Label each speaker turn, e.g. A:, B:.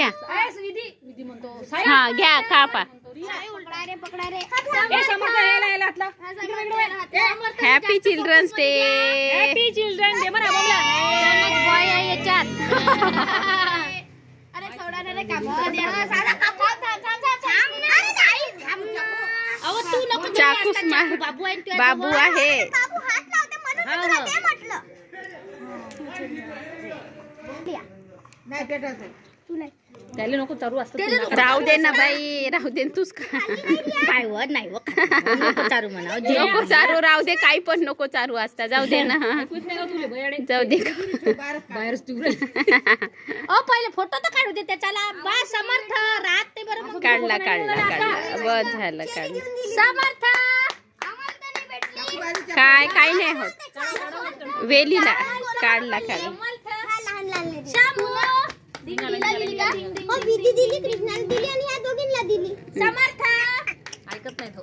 A: घ्या.
B: विधी म्हणतो.
A: हा घ्या कापा. Happy children's day.
B: Happy children day म्हणा.
A: बॉय आहे याच्यात. चाकूस मार. बाबू आहे.
B: त्याला नको चारू असतं.
A: राहू दे ना बाई, राहू दे तूच
B: काय व नाही व चारू म्हणा.
A: नको चारू, राहू दे. काही पण नको चारू असता. जाऊ दे ना. जाऊ दे.
B: बाहेरच पहिले फोटो तर काढू दे त्याच्याला. बा समर्थ राहत ते बरोबर.
A: काढला काढला काढला. बस झालं काढलं.
B: समर्थ
A: काय काही नाही होत. वेलीला काढला काढला.
B: विधी दिली, कृष्णाला दिली आणि ह्या दोघींना दिली. समर्थ ऐकत नाही तो.